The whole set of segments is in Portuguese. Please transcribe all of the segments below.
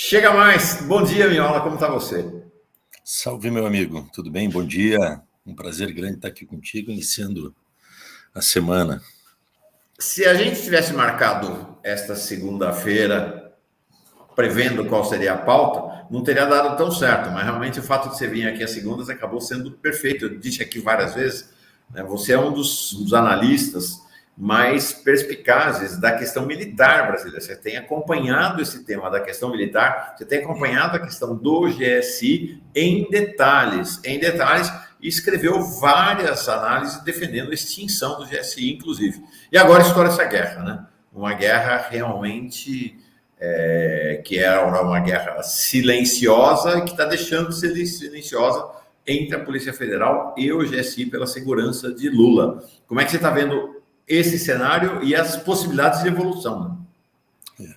Chega mais. Bom dia, Miola. Como está você? Salve, meu amigo. Tudo bem? Bom dia. Um prazer grande estar aqui contigo, iniciando a semana. Se a gente tivesse marcado esta segunda-feira, prevendo qual seria a pauta, não teria dado tão certo. Mas realmente o fato de você vir aqui às segundas acabou sendo perfeito. Eu disse aqui várias vezes, né, você é um dos analistas mais perspicazes da questão militar brasileira. Você tem acompanhado esse tema da questão militar, você tem acompanhado a questão do GSI em detalhes, e escreveu várias análises defendendo a extinção do GSI, inclusive. E agora estoura essa guerra, né? Uma guerra realmente que era uma guerra silenciosa e que está deixando de ser silenciosa entre a Polícia Federal e o GSI pela segurança de Lula. Como é que você está vendo esse cenário e as possibilidades de evolução? Né?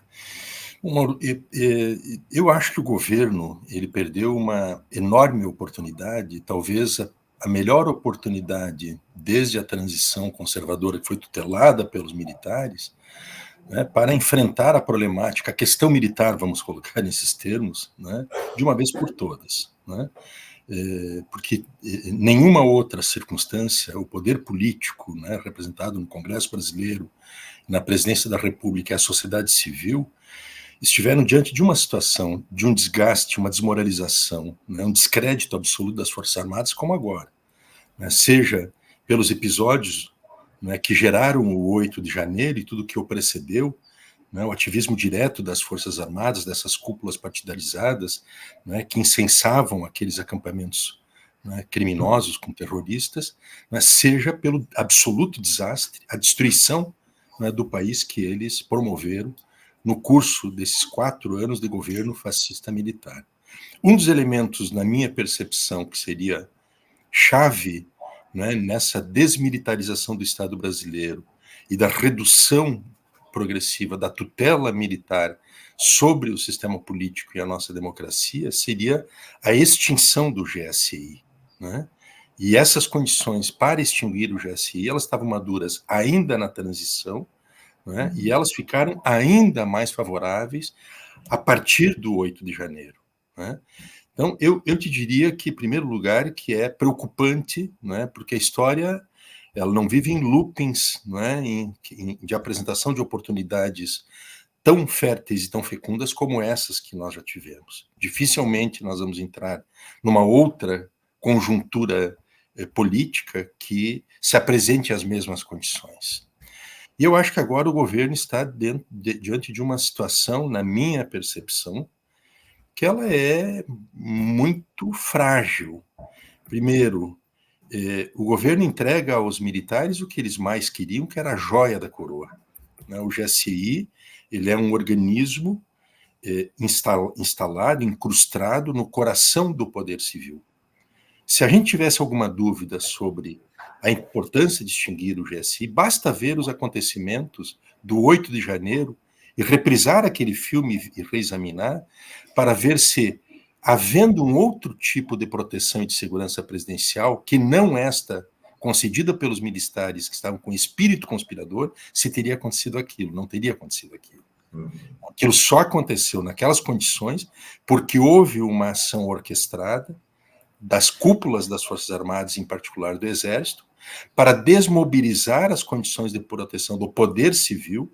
Mauro, eu acho que o governo ele perdeu uma enorme oportunidade, talvez a melhor oportunidade desde a transição conservadora que foi tutelada pelos militares, né, para enfrentar a problemática, a questão militar, vamos colocar nesses termos, né, de uma vez por todas. Né? Porque nenhuma outra circunstância, o poder político, né, representado no Congresso Brasileiro, na presidência da República e a sociedade civil, estiveram diante de uma situação, de um desgaste, uma desmoralização, né, um descrédito absoluto das Forças Armadas, como agora. Né, seja pelos episódios, né, que geraram o 8 de janeiro e tudo que o precedeu, né, o ativismo direto das Forças Armadas, dessas cúpulas partidarizadas, né, que incensavam aqueles acampamentos, né, criminosos com terroristas, né, seja pelo absoluto desastre, a destruição, né, do país que eles promoveram no curso desses 4 anos de governo fascista militar. Um dos elementos, na minha percepção, que seria chave, né, nessa desmilitarização do Estado brasileiro e da redução progressiva da tutela militar sobre o sistema político e a nossa democracia seria a extinção do GSI. Né? E essas condições para extinguir o GSI, elas estavam maduras ainda na transição, né? E elas ficaram ainda mais favoráveis a partir do 8 de janeiro. Né? Então, eu te diria que, em primeiro lugar, que é preocupante, né, porque a história ela não vive em loopings, né, de apresentação de oportunidades tão férteis e tão fecundas como essas que nós já tivemos. Dificilmente nós vamos entrar numa outra conjuntura política que se apresente às mesmas condições. E eu acho que agora o governo está diante de uma situação, na minha percepção, que ela é muito frágil. Primeiro, o governo entrega aos militares o que eles mais queriam, que era a joia da coroa. Né? O GSI ele é um organismo instalado, incrustado no coração do poder civil. Se a gente tivesse alguma dúvida sobre a importância de extinguir o GSI, basta ver os acontecimentos do 8 de janeiro e reprisar aquele filme e reexaminar para ver se, havendo um outro tipo de proteção e de segurança presidencial, que não esta concedida pelos militares que estavam com espírito conspirador, se teria acontecido aquilo. Não teria acontecido aquilo. Aquilo só aconteceu naquelas condições porque houve uma ação orquestrada das cúpulas das Forças Armadas, em particular do Exército, para desmobilizar as condições de proteção do poder civil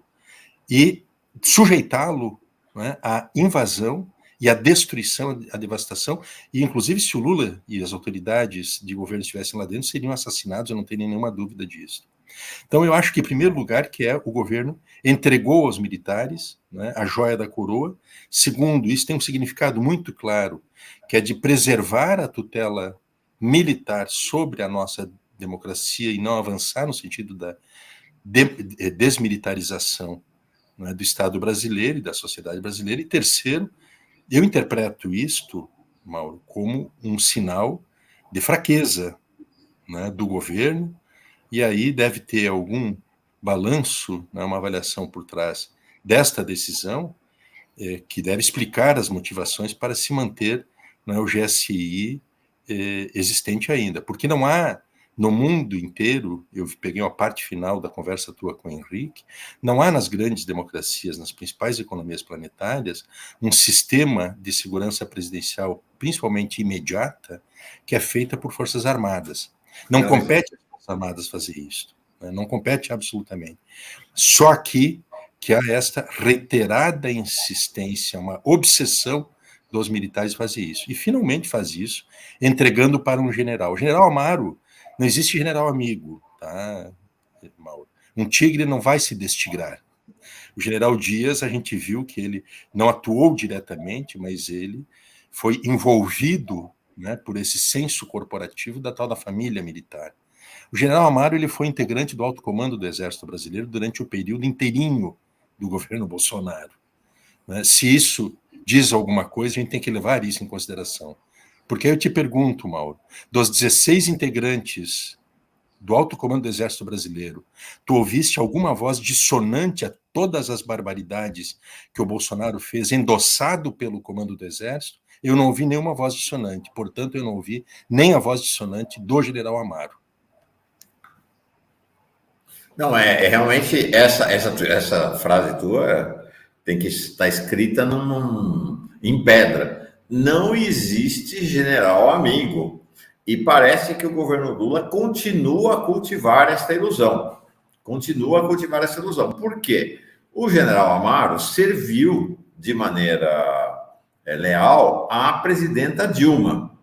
e sujeitá-lo, né, à invasão e à destruição, à devastação, e inclusive se o Lula e as autoridades de governo estivessem lá dentro, seriam assassinados, eu não tenho nenhuma dúvida disso. Então eu acho que, em primeiro lugar, que é o governo entregou aos militares, né, a joia da coroa. Segundo, isso tem um significado muito claro, que é de preservar a tutela militar sobre a nossa democracia e não avançar no sentido da desmilitarização, né, do Estado brasileiro e da sociedade brasileira. E terceiro, eu interpreto isto, Mauro, como um sinal de fraqueza, né, do governo, e aí deve ter algum balanço, né, uma avaliação por trás desta decisão, que deve explicar as motivações para se manter, né, o GSI existente ainda, porque não há no mundo inteiro, eu peguei uma parte final da conversa tua com o Henrique, não há nas grandes democracias, nas principais economias planetárias, um sistema de segurança presidencial, principalmente imediata, que é feita por forças armadas. Não compete às forças armadas fazer isso, né? Não compete absolutamente. Só que há esta reiterada insistência, uma obsessão dos militares fazer isso. E finalmente faz isso, entregando para um general. O general Amaro, não existe general amigo, tá, Mauro? Um tigre não vai se destigrar. O general Dias, a gente viu que ele não atuou diretamente, mas ele foi envolvido, né, por esse senso corporativo da tal da família militar. O general Amaro, ele foi integrante do alto comando do Exército Brasileiro durante o período inteirinho do governo Bolsonaro. Se isso diz alguma coisa, a gente tem que levar isso em consideração. Porque aí eu te pergunto, Mauro, dos 16 integrantes do alto comando do Exército Brasileiro, tu ouviste alguma voz dissonante a todas as barbaridades que o Bolsonaro fez, endossado pelo comando do Exército? Eu não ouvi nenhuma voz dissonante, portanto, eu não ouvi nem a voz dissonante do general Amaro. Não, realmente essa frase tua tem que estar escrita em pedra. Não existe general amigo. E parece que o governo Lula continua a cultivar esta ilusão. Continua a cultivar essa ilusão. Por quê? O general Amaro serviu de maneira leal à presidenta Dilma.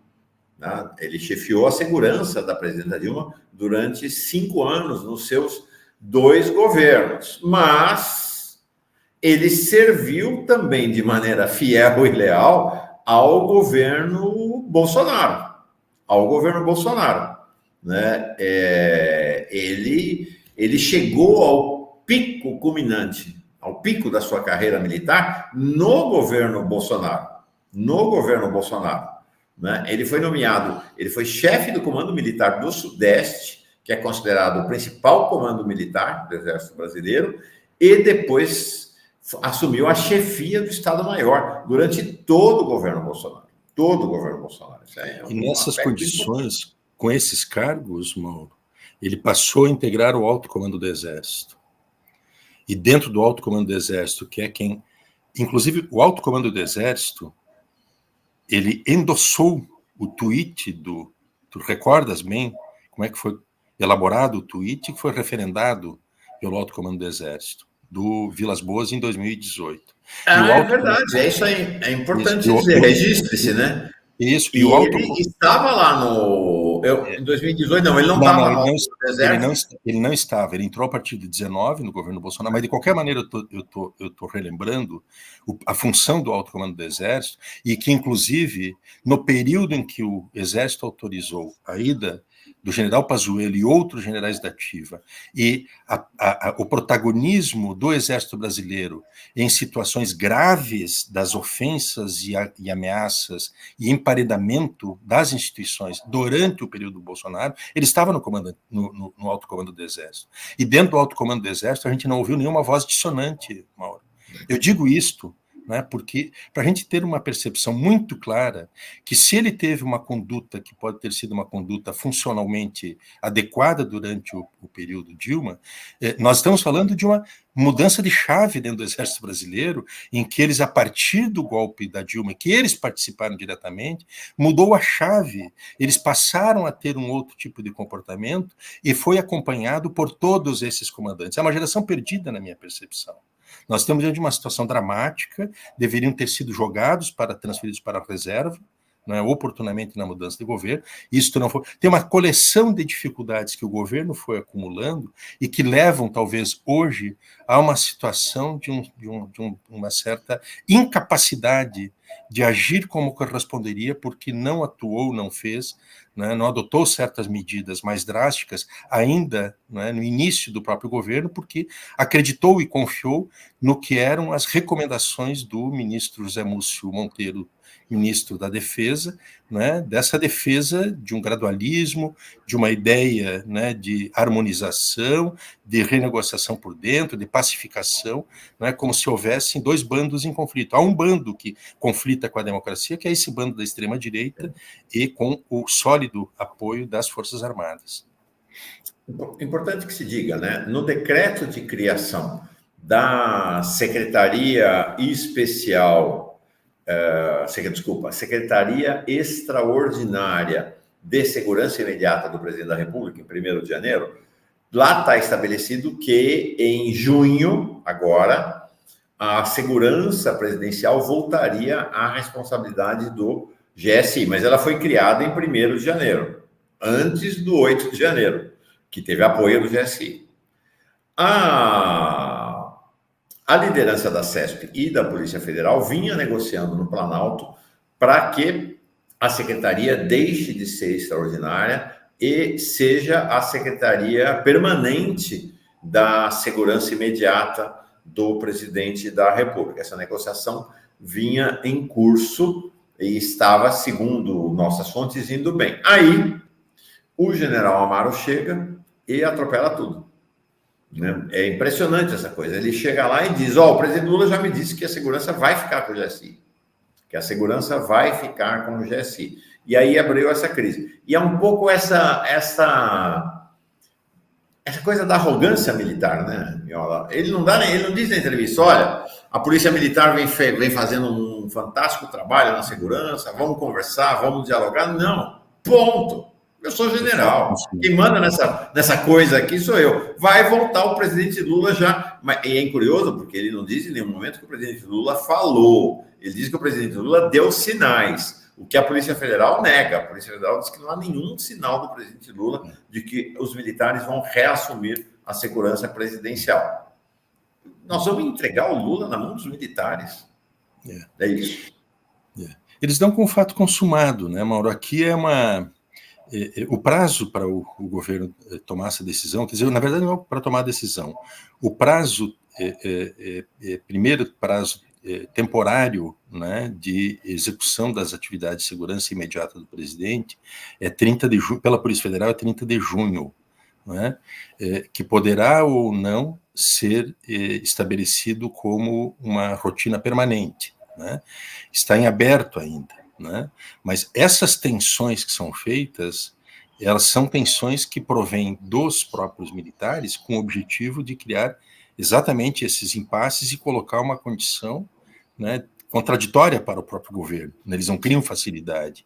Né? Ele chefiou a segurança da presidenta Dilma durante 5 anos nos seus 2 governos, mas ele serviu também de maneira fiel e leal ao governo Bolsonaro, né? Ele chegou ao pico culminante, ao pico da sua carreira militar no governo Bolsonaro, né? Ele foi nomeado, ele foi chefe do Comando Militar do Sudeste, que é considerado o principal comando militar do Exército Brasileiro, e depois assumiu a chefia do Estado-Maior durante todo o governo Bolsonaro. Todo o governo Bolsonaro. E nessas condições, com esses cargos, Mauro, ele passou a integrar o alto comando do Exército. E dentro do alto comando do Exército, que é quem... Inclusive, o alto comando do Exército, ele endossou o tweet do... Tu recordas bem como é que foi elaborado o tweet que foi referendado pelo alto comando do Exército, do Vilas Boas, em 2018. É verdade, é isso aí. É importante dizer, registre-se, né? Isso, e ele estava lá em 2018, não, ele não estava no Exército. Ele não estava, ele entrou a partir de 19 no governo Bolsonaro, mas de qualquer maneira eu tô relembrando a função do alto comando do Exército, e que, inclusive, no período em que o Exército autorizou a ida do general Pazuello e outros generais da ativa, e o protagonismo do Exército Brasileiro em situações graves das ofensas e ameaças e emparedamento das instituições durante o período do Bolsonaro, ele estava no alto comando do Exército. E dentro do alto comando do Exército a gente não ouviu nenhuma voz dissonante, Mauro. Eu digo isto, né, porque para a gente ter uma percepção muito clara que se ele teve uma conduta que pode ter sido uma conduta funcionalmente adequada durante o período Dilma, nós estamos falando de uma mudança de chave dentro do Exército Brasileiro, em que eles, a partir do golpe da Dilma, que eles participaram diretamente, mudou a chave, eles passaram a ter um outro tipo de comportamento e foi acompanhado por todos esses comandantes. É uma geração perdida, na minha percepção. Nós estamos diante de uma situação dramática, deveriam ter sido transferidos para a reserva, né, oportunamente na mudança de governo. Isso não foi. Tem uma coleção de dificuldades que o governo foi acumulando e que levam, talvez, hoje, a uma situação de uma certa incapacidade de agir como corresponderia, porque não atuou, não fez, né, não adotou certas medidas mais drásticas, ainda, né, no início do próprio governo, porque acreditou e confiou no que eram as recomendações do ministro José Múcio Monteiro, ministro da Defesa, né, dessa defesa de um gradualismo, de uma ideia, né, de harmonização, de renegociação por dentro, de pacificação, né, como se houvessem 2 bandos em conflito. Há um bando que conflita com a democracia, que é esse bando da extrema-direita, e com o sólido apoio das Forças Armadas. Importante que se diga, né? No decreto de criação da Secretaria Especial, Secretaria Extraordinária de Segurança Imediata do Presidente da República, em 1º de janeiro, lá está estabelecido que em junho, agora, a segurança presidencial voltaria à responsabilidade do GSI, mas ela foi criada em 1º de janeiro, antes do 8 de janeiro, que teve apoio do GSI. A liderança da CESP e da Polícia Federal vinha negociando no Planalto para que a secretaria deixe de ser extraordinária e seja a secretaria permanente da segurança imediata do presidente da República. Essa negociação vinha em curso e estava, segundo nossas fontes, indo bem. Aí, o general Amaro chega e atropela tudo. Né? É impressionante essa coisa. Ele chega lá e diz, o presidente Lula já me disse que a segurança vai ficar com o GSI. Que a segurança vai ficar com o GSI. E aí abriu essa crise. E é um pouco essa coisa da arrogância militar, né, Miola? Ele não diz na entrevista, olha, a Polícia Militar vem fazendo um fantástico trabalho na segurança, vamos conversar, vamos dialogar. Não, ponto. Eu sou general. Quem manda nessa coisa aqui sou eu. Vai voltar o presidente Lula já. E é curioso, porque ele não diz em nenhum momento que o presidente Lula falou. Ele diz que o presidente Lula deu sinais, o que a Polícia Federal nega. A Polícia Federal diz que não há nenhum sinal do presidente Lula de que os militares vão reassumir a segurança presidencial. Nós vamos entregar o Lula na mão dos militares. É isso. Eles dão com o fato consumado, né, Mauro? Aqui o prazo para o governo tomar essa decisão, quer dizer, na verdade não é para tomar a decisão. O prazo, primeiro prazo temporário, né, de execução das atividades de segurança imediata do presidente é 30 de junho, pela Polícia Federal é 30 de junho, né, que poderá ou não ser estabelecido como uma rotina permanente, né, está em aberto ainda, né, mas essas tensões que são feitas, elas são tensões que provêm dos próprios militares com o objetivo de criar exatamente esses impasses e colocar uma condição, né, contraditória para o próprio governo. Eles não criam facilidade.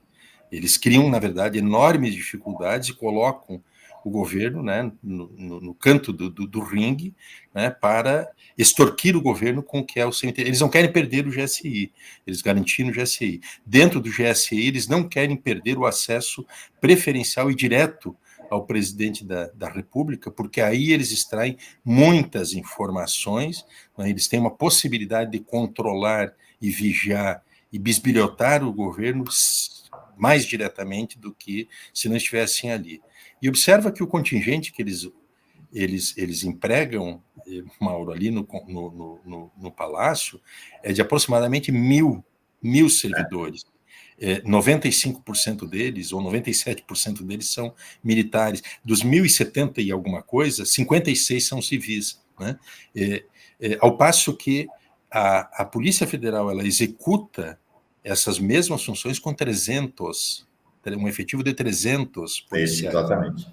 Eles criam, na verdade, enormes dificuldades e colocam o governo, né, no canto do ringue, né, para extorquir o governo com o que é o seu interesse. Eles não querem perder o GSI, eles garantiram o GSI. Dentro do GSI, eles não querem perder o acesso preferencial e direto ao presidente da República, porque aí eles extraem muitas informações, né, eles têm uma possibilidade de controlar e vigiar e bisbilhotar o governo mais diretamente do que se não estivessem ali. E observa que o contingente que eles empregam, Mauro, ali no Palácio, é de aproximadamente mil servidores. 95% deles, ou 97% deles, são militares. Dos 1.070 e alguma coisa, 56 são civis. Né? Ao passo que a Polícia Federal ela executa essas mesmas funções com 300, um efetivo de 300 policiais. Exatamente.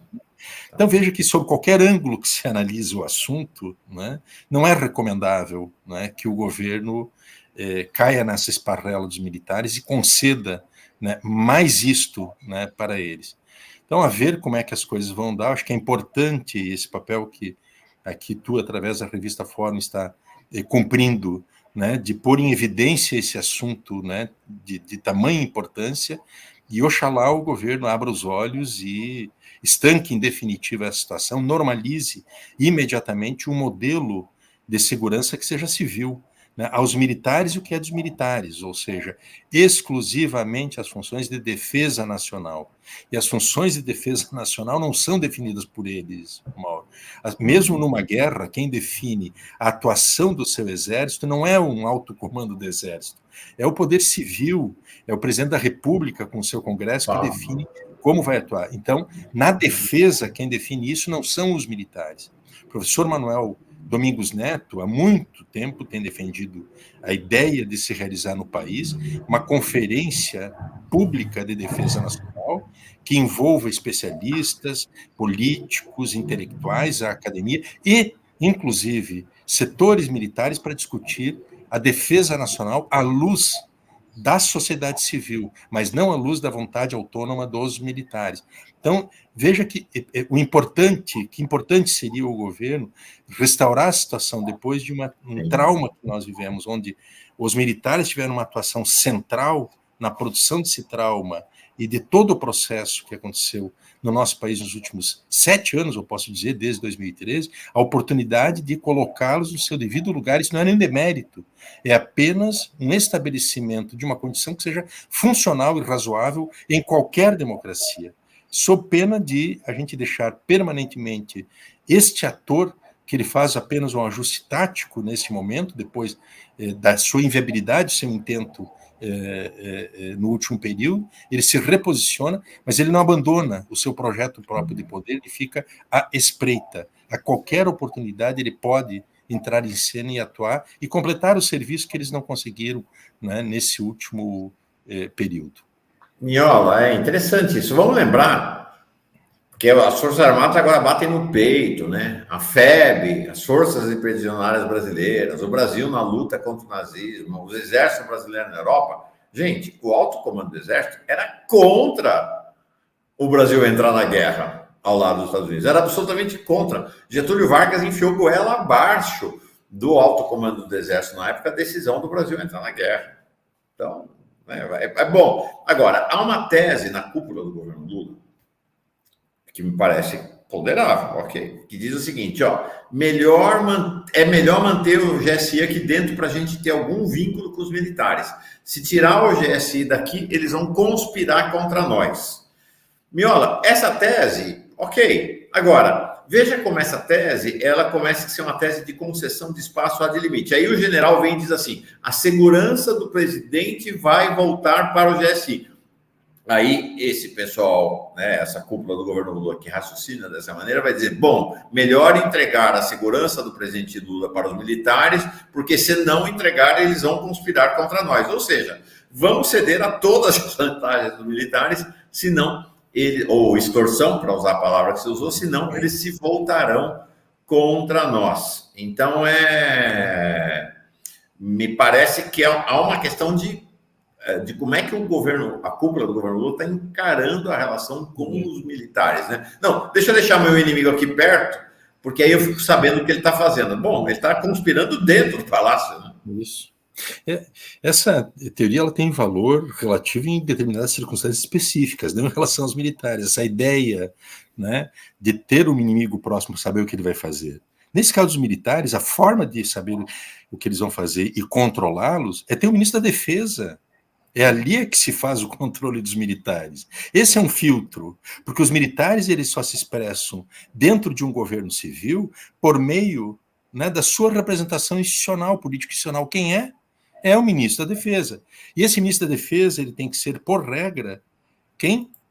Então veja que, sob qualquer ângulo que se analise o assunto, né, não é recomendável, né, que o governo caia nessa esparrela dos militares e conceda, né, mais isto, né, para eles. Então, a ver como é que as coisas vão dar, acho que é importante esse papel que aqui tu, através da revista Fórum, está cumprindo, né, de pôr em evidência esse assunto, né, de tamanha importância, e oxalá o governo abra os olhos e estanque em definitiva a situação, normalize imediatamente um modelo de segurança que seja civil, né, aos militares e o que é dos militares, ou seja, exclusivamente as funções de defesa nacional. E as funções de defesa nacional não são definidas por eles, Mauro. Mesmo numa guerra, quem define a atuação do seu exército não é um alto comando do exército, é o poder civil, é o presidente da República com o seu Congresso que define como vai atuar. Então, na defesa, quem define isso não são os militares. O professor Manuel Domingos Neto, há muito tempo, tem defendido a ideia de se realizar no país uma conferência pública de defesa nacional, que envolva especialistas, políticos, intelectuais, a academia e, inclusive, setores militares para discutir a defesa nacional à luz da sociedade civil, mas não à luz da vontade autônoma dos militares. Então, veja que que importante seria o governo restaurar a situação depois de um trauma que nós vivemos, onde os militares tiveram uma atuação central na produção desse trauma e de todo o processo que aconteceu no nosso país nos últimos 7 anos, eu posso dizer, desde 2013, a oportunidade de colocá-los no seu devido lugar. Isso não é nem demérito, é apenas um estabelecimento de uma condição que seja funcional e razoável em qualquer democracia, sob pena de a gente deixar permanentemente este ator, que ele faz apenas um ajuste tático nesse momento, depois da sua inviabilidade, seu intento no último período, ele se reposiciona, mas ele não abandona o seu projeto próprio de poder, ele fica à espreita. A qualquer oportunidade ele pode entrar em cena e atuar e completar o serviço que eles não conseguiram, né, nesse último período. Miola, é interessante isso. Vamos lembrar que as Forças Armadas agora batem no peito, né? A FEB, as Forças Expedicionárias Brasileiras, o Brasil na luta contra o nazismo, os exércitos brasileiros na Europa. Gente, o alto comando do exército era contra o Brasil entrar na guerra ao lado dos Estados Unidos. Era absolutamente contra. Getúlio Vargas enfiou goela abaixo do alto comando do exército na época, a decisão do Brasil entrar na guerra. Então, é bom. Agora, há uma tese na cúpula do governo Lula que me parece ponderável, ok? Que diz o seguinte, ó, é melhor manter o GSI aqui dentro para a gente ter algum vínculo com os militares. Se tirar o GSI daqui, eles vão conspirar contra nós. Miola, essa tese, ok. Agora, veja como essa tese, ela começa a ser uma tese de concessão de espaço ad limite. Aí o general vem e diz assim, a segurança do presidente vai voltar para o GSI. Aí esse pessoal, né, essa cúpula do governo Lula que raciocina dessa maneira vai dizer, bom, melhor entregar a segurança do presidente Lula para os militares, porque se não entregar, eles vão conspirar contra nós. Ou seja, vamos ceder a todas as vantagens dos militares, senão ou extorsão, para usar a palavra que você usou, senão eles se voltarão contra nós. Então, me parece que há uma questão de como é que a cúpula do governo Lula está encarando a relação com os militares, né? Não, deixa eu deixar meu inimigo aqui perto, porque aí eu fico sabendo o que ele está fazendo. Bom, ele está conspirando dentro do palácio, né? Isso. Essa teoria ela tem valor relativo em determinadas circunstâncias específicas, não em relação aos militares. Essa ideia, né, de ter um inimigo próximo, saber o que ele vai fazer. Nesse caso dos militares, a forma de saber o que eles vão fazer e controlá-los é ter o ministro da Defesa. É ali que se faz o controle dos militares. Esse é um filtro, porque os militares eles só se expressam dentro de um governo civil por meio, né, da sua representação institucional, político-institucional. Quem é? É o ministro da Defesa. E esse ministro da Defesa ele tem que ser, por regra,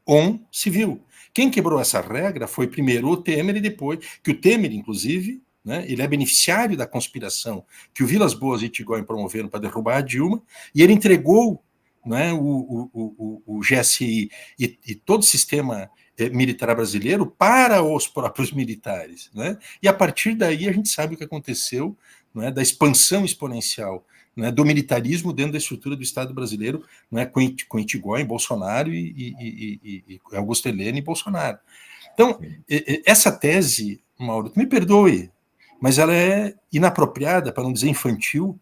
um civil. Quem quebrou essa regra foi primeiro o Temer e depois, que o Temer, inclusive, né, ele é beneficiário da conspiração que o Vilas Boas e Itigoyen promoveram para derrubar a Dilma, e ele entregou, né, o GSI e todo o sistema militar brasileiro para os próprios militares, né? E a partir daí a gente sabe o que aconteceu, né, da expansão exponencial, né, do militarismo dentro da estrutura do Estado brasileiro, né, com Itigoyen, Bolsonaro e Augusto Heleno e Bolsonaro. Então, essa tese, Mauro, me perdoe, mas ela é inapropriada, para não dizer infantil,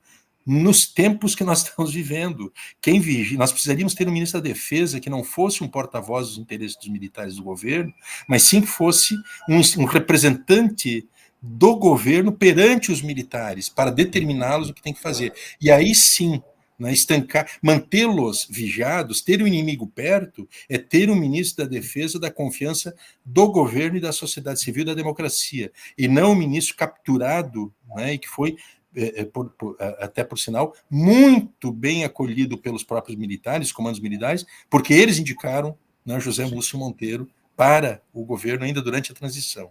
nos tempos que nós estamos vivendo. Nós precisaríamos ter um ministro da Defesa que não fosse um porta-voz dos interesses dos militares do governo, mas sim que fosse um representante do governo perante os militares, para determiná-los o que tem que fazer. E aí sim, né, estancar, mantê-los vigiados, ter o inimigo perto, é ter um ministro da Defesa da confiança do governo e da sociedade civil e da democracia, e não um ministro capturado, né, e que foi até por sinal, muito bem acolhido pelos próprios militares, comandos militares, porque eles indicaram, né, José Múcio Monteiro para o governo ainda durante a transição.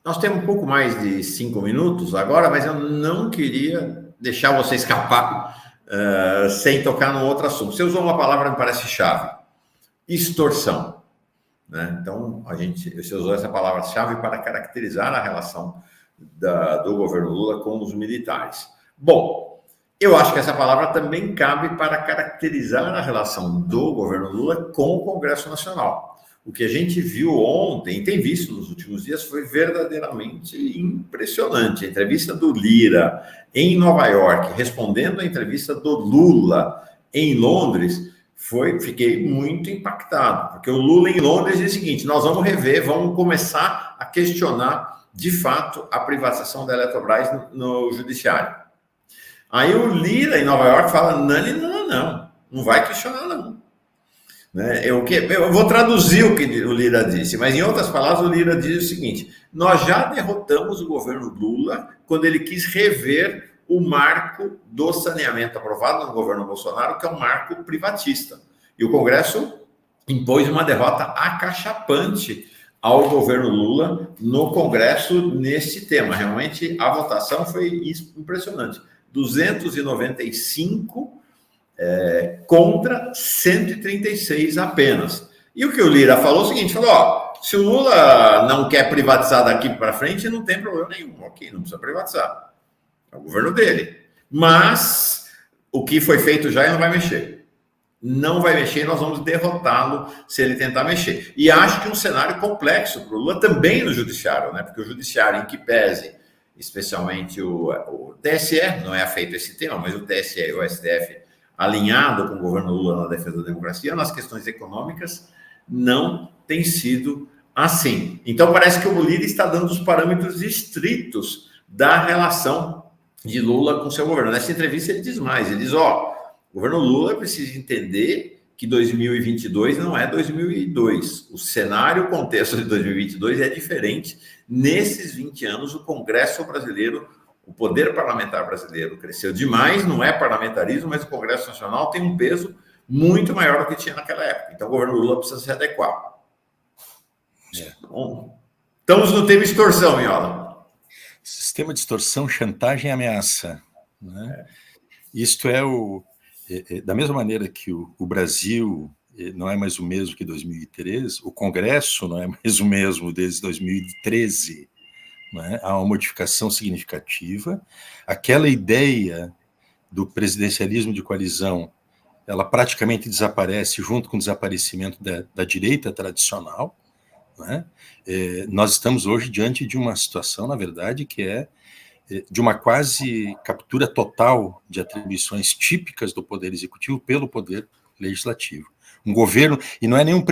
Nós temos um pouco mais de 5 minutos agora, mas eu não queria deixar você escapar sem tocar num outro assunto. Você usou uma palavra que me parece chave: extorsão. né? Então, você usou essa palavra-chave para caracterizar a relação do governo Lula com os militares. Bom, eu acho que essa palavra também cabe para caracterizar a relação do governo Lula com o Congresso Nacional. O que a gente viu ontem, e tem visto nos últimos dias, foi verdadeiramente impressionante. A entrevista do Lira em Nova York, respondendo à entrevista do Lula em Londres, fiquei muito impactado, porque o Lula em Londres diz o seguinte: nós vamos rever, vamos começar a questionar, de fato, a privatização da Eletrobras no judiciário. Aí o Lira em Nova York fala: não vai questionar, não. Né? Eu vou traduzir o que o Lira disse, mas em outras palavras, o Lira diz o seguinte: nós já derrotamos o governo Lula quando ele quis rever o marco do saneamento aprovado no governo Bolsonaro, que é um marco privatista. E o Congresso impôs uma derrota acachapante ao governo Lula no Congresso nesse tema. Realmente, a votação foi impressionante. 295 contra 136 apenas. E o que o Lira falou é o seguinte, falou, se o Lula não quer privatizar daqui para frente, não tem problema nenhum, ok, não precisa privatizar. É o governo dele. Mas o que foi feito já, ele não vai mexer. Não vai mexer, nós vamos derrotá-lo se ele tentar mexer. E acho que um cenário complexo para o Lula também no judiciário, né? Porque o judiciário, em que pese, especialmente o TSE, não é afeito esse tema, mas o TSE e o STF, alinhado com o governo Lula na defesa da democracia, nas questões econômicas, não tem sido assim. Então, parece que o Lira está dando os parâmetros estritos da relação de Lula com seu governo. Nessa entrevista, ele diz mais, ele diz, o governo Lula precisa entender que 2022 não é 2002. O cenário, o contexto de 2022 é diferente. Nesses 20 anos, o Congresso brasileiro, o poder parlamentar brasileiro cresceu demais, não é parlamentarismo, mas o Congresso Nacional tem um peso muito maior do que tinha naquela época. Então, o governo Lula precisa se adequar. Bom, estamos no tema extorsão, Miola. Sistema de extorsão, chantagem e ameaça. Né? Isto da mesma maneira que o Brasil não é mais o mesmo que 2003, o Congresso não é mais o mesmo desde 2013. Né? Há uma modificação significativa. Aquela ideia do presidencialismo de coalizão, ela praticamente desaparece junto com o desaparecimento da direita tradicional. Né? Nós estamos hoje diante de uma situação, na verdade, que é de uma quase captura total de atribuições típicas do poder executivo pelo poder legislativo. Um governo, e não é nenhum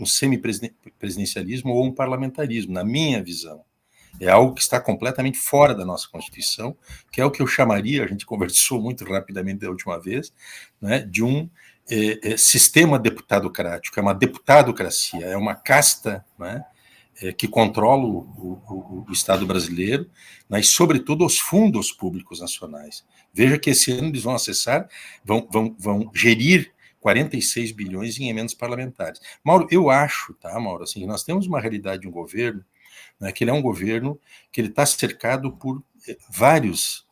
semipresidencialismo ou um parlamentarismo, na minha visão. É algo que está completamente fora da nossa Constituição, que é o que eu chamaria, a gente conversou muito rapidamente da última vez, né, de um sistema deputadocrático, é uma deputadocracia, é uma casta, né, que controla o Estado brasileiro, né, e, sobretudo, os fundos públicos nacionais. Veja que esse ano eles vão vão gerir 46 bilhões em emendas parlamentares. Mauro, eu acho, Mauro, assim, nós temos uma realidade de um governo, né, que ele é um governo que ele está cercado por vários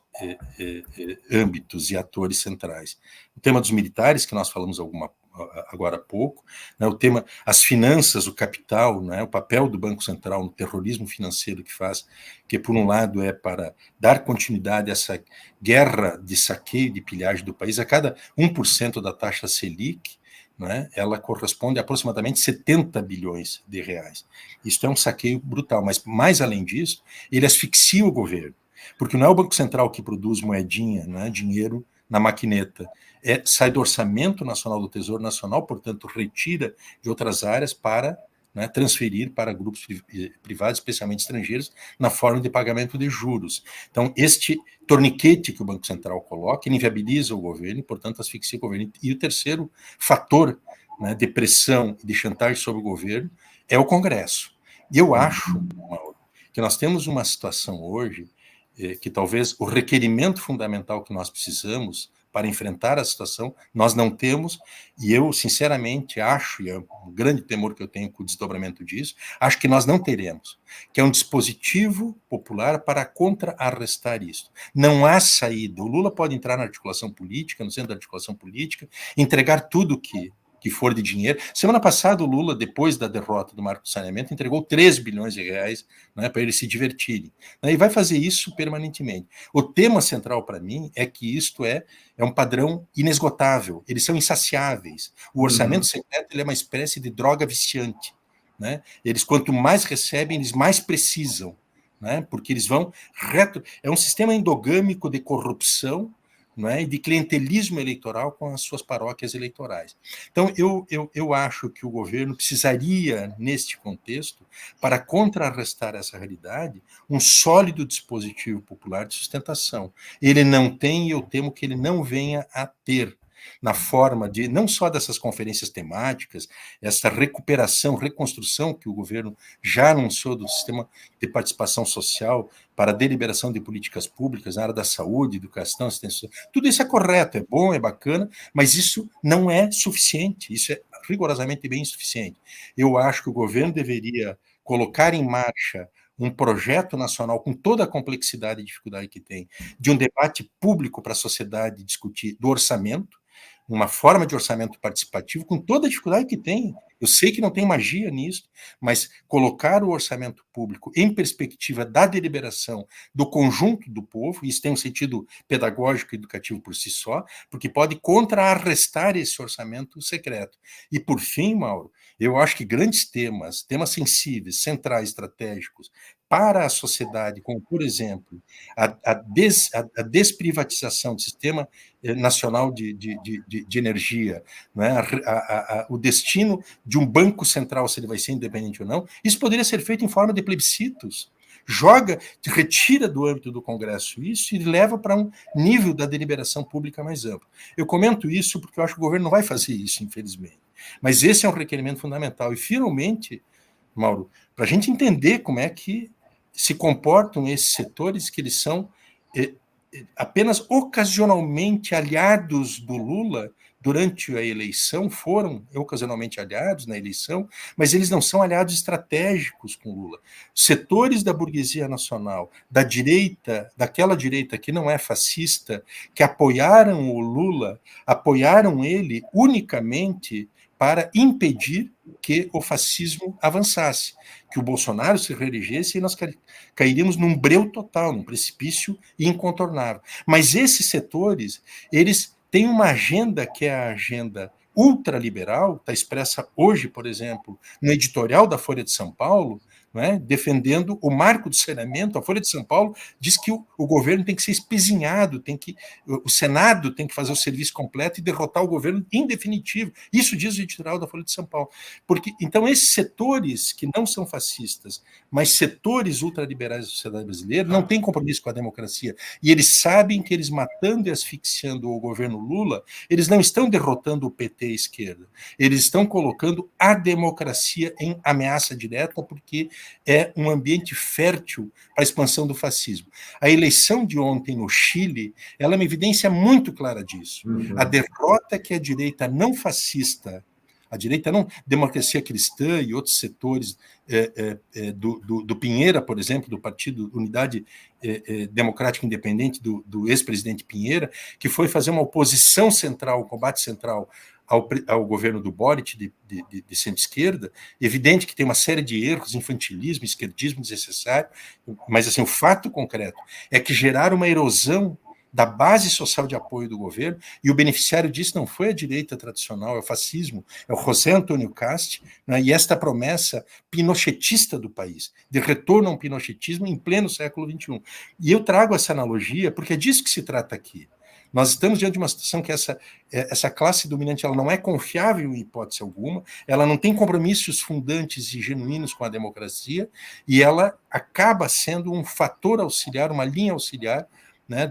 âmbitos e atores centrais. O tema dos militares, que nós falamos agora há pouco, né, o tema, as finanças, o capital, né, o papel do Banco Central no terrorismo financeiro que por um lado é para dar continuidade a essa guerra de saqueio, de pilhagem do país, a cada 1% da taxa Selic, né, ela corresponde a aproximadamente 70 bilhões de reais. Isso é um saqueio brutal, mas mais além disso, ele asfixia o governo, porque não é o Banco Central que produz moedinha, né, dinheiro na maquineta, sai do Orçamento Nacional do Tesouro Nacional, portanto, retira de outras áreas para, né, transferir para grupos privados, especialmente estrangeiros, na forma de pagamento de juros. Então, este torniquete que o Banco Central coloca, ele inviabiliza o governo e, portanto, asfixia o governo. E o terceiro fator, né, de pressão e de chantagem sobre o governo é o Congresso. E eu acho, Mauro, que nós temos uma situação hoje que talvez o requerimento fundamental que nós precisamos para enfrentar a situação, nós não temos, e eu, sinceramente, acho, e é um grande temor que eu tenho com o desdobramento disso, acho que nós não teremos, que é um dispositivo popular para contra-arrestar isso. Não há saída. O Lula pode entrar na articulação política, no centro da articulação política, entregar tudo que que for de dinheiro. Semana passada, o Lula, depois da derrota do Marco do Saneamento, entregou 3 bilhões de reais, né, para eles se divertirem. E vai fazer isso permanentemente. O tema central para mim é que isto é um padrão inesgotável, eles são insaciáveis. O orçamento secreto ele é uma espécie de droga viciante. Né? Eles, quanto mais recebem, eles mais precisam. Né? Porque eles vão é um sistema endogâmico de corrupção, não é? E de clientelismo eleitoral com as suas paróquias eleitorais. Então, eu acho que o governo precisaria, neste contexto, para contrarrestar essa realidade, um sólido dispositivo popular de sustentação. Ele não tem, e eu temo que ele não venha a ter, na forma de, não só dessas conferências temáticas, essa recuperação, reconstrução que o governo já anunciou do sistema de participação social para a deliberação de políticas públicas na área da saúde, educação, assistência social. Tudo isso é correto, é bom, é bacana, mas isso não é suficiente, isso é rigorosamente bem insuficiente. Eu acho que o governo deveria colocar em marcha um projeto nacional com toda a complexidade e dificuldade que tem, de um debate público para a sociedade discutir do orçamento, uma forma de orçamento participativo, com toda a dificuldade que tem. Eu sei que não tem magia nisso, mas colocar o orçamento público em perspectiva da deliberação do conjunto do povo, isso tem um sentido pedagógico e educativo por si só, porque pode contrarrestar esse orçamento secreto. E, por fim, Mauro, eu acho que grandes temas sensíveis, centrais, estratégicos, para a sociedade, como, por exemplo, a desprivatização do sistema nacional de energia, não é? O destino de um banco central, se ele vai ser independente ou não, isso poderia ser feito em forma de plebiscitos. Retira do âmbito do Congresso isso e leva para um nível da deliberação pública mais amplo. Eu comento isso porque eu acho que o governo não vai fazer isso, infelizmente. Mas esse é um requerimento fundamental. E, finalmente, Mauro, para a gente entender como é que se comportam esses setores, que eles são apenas ocasionalmente aliados do Lula durante a eleição, foram ocasionalmente aliados na eleição, mas eles não são aliados estratégicos com Lula. Setores da burguesia nacional, da direita, daquela direita que não é fascista, que apoiaram o Lula, apoiaram ele unicamente para impedir que o fascismo avançasse, que o Bolsonaro se reelegesse e nós cairíamos num breu total, num precipício incontornável. Mas esses setores, eles têm uma agenda que é a agenda ultraliberal, está expressa hoje, por exemplo, no editorial da Folha de São Paulo, né, defendendo o marco do saneamento. A Folha de São Paulo diz que o governo tem que ser espezinhado, o Senado tem que fazer o serviço completo e derrotar o governo em definitivo. Isso diz o editorial da Folha de São Paulo. Então, esses setores que não são fascistas, mas setores ultraliberais da sociedade brasileira, não têm compromisso com a democracia. E eles sabem que eles matando e asfixiando o governo Lula, eles não estão derrotando o PT e a esquerda. Eles estão colocando a democracia em ameaça direta, porque é um ambiente fértil para a expansão do fascismo. A eleição de ontem no Chile, ela é uma evidência muito clara disso. A derrota que a direita não fascista, a direita não, Democracia Cristã e outros setores do Pinheira, por exemplo, do Partido Unidade Democrática Independente do ex-presidente Pinheira, que foi fazer uma oposição central, um combate central ao governo do Boric, de centro-esquerda. Evidente que tem uma série de erros, infantilismo, esquerdismo desnecessário, mas assim, o fato concreto é que geraram uma erosão da base social de apoio do governo, e o beneficiário disso não foi a direita tradicional, é o fascismo, é o José Antônio Cast, né, e esta promessa pinochetista do país, de retorno a um pinochetismo em pleno século XXI. E eu trago essa analogia porque é disso que se trata aqui. Nós estamos diante de uma situação que essa classe dominante ela não é confiável em hipótese alguma, ela não tem compromissos fundantes e genuínos com a democracia, e ela acaba sendo um fator auxiliar, uma linha auxiliar, né,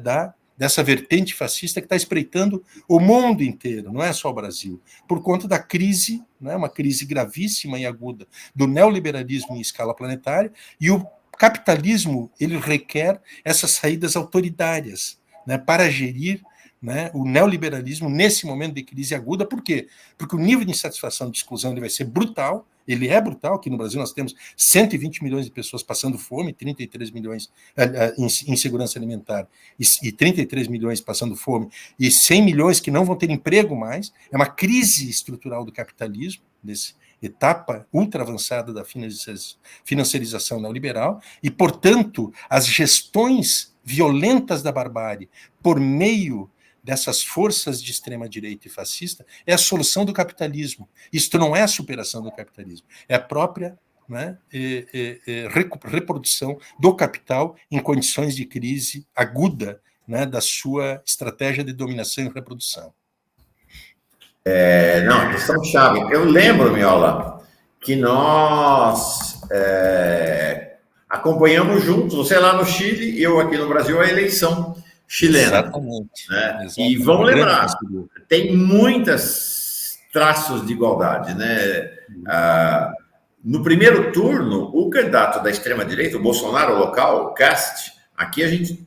dessa vertente fascista que está espreitando o mundo inteiro, não é só o Brasil, por conta da crise, né, uma crise gravíssima e aguda do neoliberalismo em escala planetária, e o capitalismo ele requer essas saídas autoritárias, né, para gerir né, o neoliberalismo nesse momento de crise aguda. Por quê? Porque o nível de insatisfação de exclusão ele vai ser brutal. Ele é brutal. Aqui no Brasil nós temos 120 milhões de pessoas passando fome, 33 milhões em insegurança alimentar e 33 milhões passando fome e 100 milhões que não vão ter emprego mais. É uma crise estrutural do capitalismo, desse etapa ultra avançada da financiarização neoliberal, e, portanto, as gestões violentas da barbárie por meio dessas forças de extrema-direita e fascista é a solução do capitalismo. Isto não é a superação do capitalismo, é a própria, né, reprodução do capital em condições de crise aguda, né, da sua estratégia de dominação e reprodução. Não, questão chave. Eu lembro, Miola, que nós acompanhamos juntos, você lá no Chile e eu aqui no Brasil, a eleição chilena. Exatamente. Né? Exatamente. E vamos lembrar, tem muitos traços de igualdade, né? No primeiro turno, o candidato da extrema-direita, o Bolsonaro local, o Cast, aqui a gente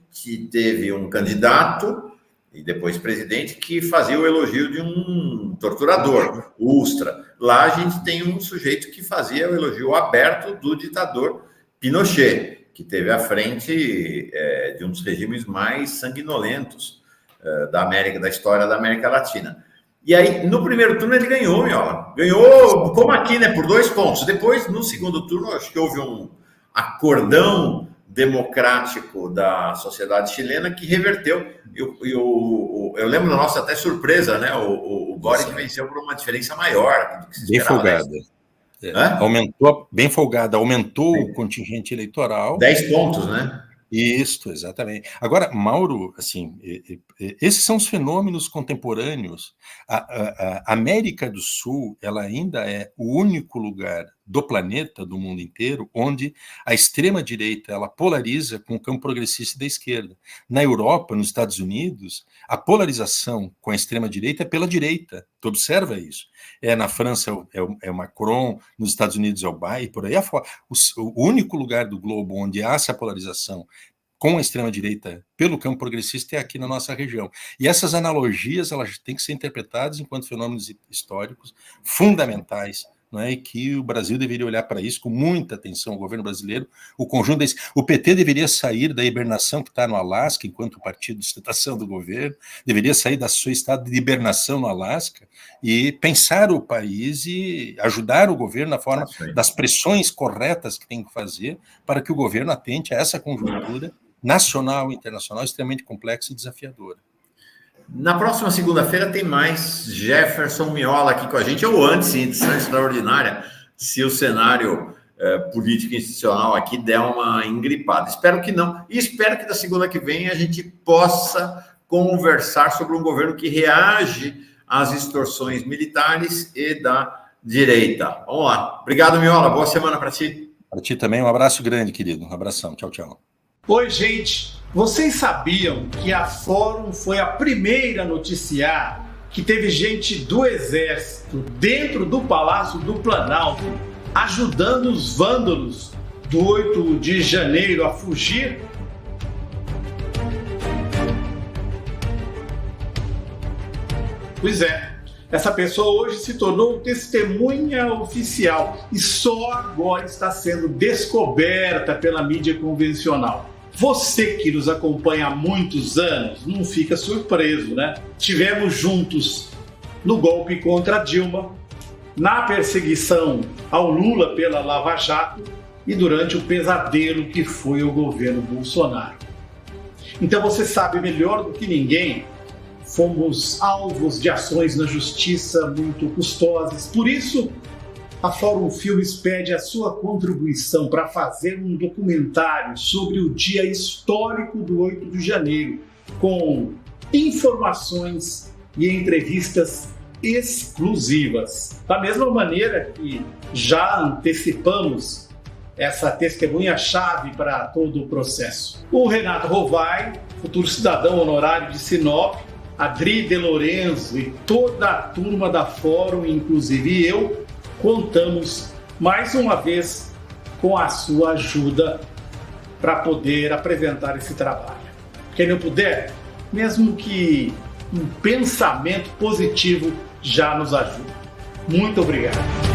teve um candidato e depois presidente, que fazia o elogio de um torturador, o Ustra. Lá a gente tem um sujeito que fazia o elogio aberto do ditador Pinochet, que teve à frente de um dos regimes mais sanguinolentos da história da América Latina. E aí, no primeiro turno, ele ganhou, Miola. Ganhou, como aqui, né, por 2 pontos. Depois, no segundo turno, acho que houve um acordão democrático da sociedade chilena que reverteu. Eu lembro da nossa até surpresa, né? O Boric venceu por uma diferença maior do que se esperava. Bem folgada. Aumentou, bem folgada, aumentou o contingente eleitoral. 10 pontos, né? Isso, exatamente. Agora, Mauro, assim, esses são os fenômenos contemporâneos. A América do Sul, ela ainda é o único lugar do planeta, do mundo inteiro, onde a extrema-direita ela polariza com o campo progressista da esquerda. Na Europa, nos Estados Unidos, a polarização com a extrema-direita é pela direita. Tu observa isso. Na França é o Macron, nos Estados Unidos é o Biden, por aí afora. O único lugar do globo onde há essa polarização com a extrema-direita pelo campo progressista é aqui na nossa região. E essas analogias elas têm que ser interpretadas enquanto fenômenos históricos fundamentais, não é? E que o Brasil deveria olhar para isso com muita atenção, o governo brasileiro, o conjunto desse. O PT deveria sair da hibernação que está no Alasca, enquanto partido de sustentação do governo, deveria sair da seu estado de hibernação no Alasca e pensar o país e ajudar o governo na forma das pressões corretas que tem que fazer para que o governo atente a essa conjuntura nacional e internacional extremamente complexa e desafiadora. Na próxima segunda-feira tem mais Jefferson Miola aqui com a gente, ou antes, em edição extraordinária, se o cenário político institucional aqui der uma engripada. Espero que não. E espero que da segunda que vem a gente possa conversar sobre um governo que reage às extorsões militares e da direita. Vamos lá. Obrigado, Miola. Boa semana para ti. Para ti também. Um abraço grande, querido. Um abração. Tchau, tchau. Oi, gente. Vocês sabiam que a Fórum foi a primeira a noticiar que teve gente do Exército dentro do Palácio do Planalto ajudando os vândalos do 8 de janeiro a fugir? Pois é, essa pessoa hoje se tornou testemunha oficial e só agora está sendo descoberta pela mídia convencional. Você que nos acompanha há muitos anos não fica surpreso, né? Tivemos juntos no golpe contra Dilma, na perseguição ao Lula pela Lava Jato e durante o pesadelo que foi o governo Bolsonaro. Então você sabe melhor do que ninguém, fomos alvos de ações na justiça muito custosas. Por isso, a Fórum Filmes pede a sua contribuição para fazer um documentário sobre o dia histórico do 8 de janeiro, com informações e entrevistas exclusivas. Da mesma maneira que já antecipamos essa testemunha-chave para todo o processo. O Renato Rovai, futuro cidadão honorário de Sinop, Adri De Lorenzo e toda a turma da Fórum, inclusive eu, contamos mais uma vez com a sua ajuda para poder apresentar esse trabalho. Quem não puder, mesmo que um pensamento positivo já nos ajuda. Muito obrigado.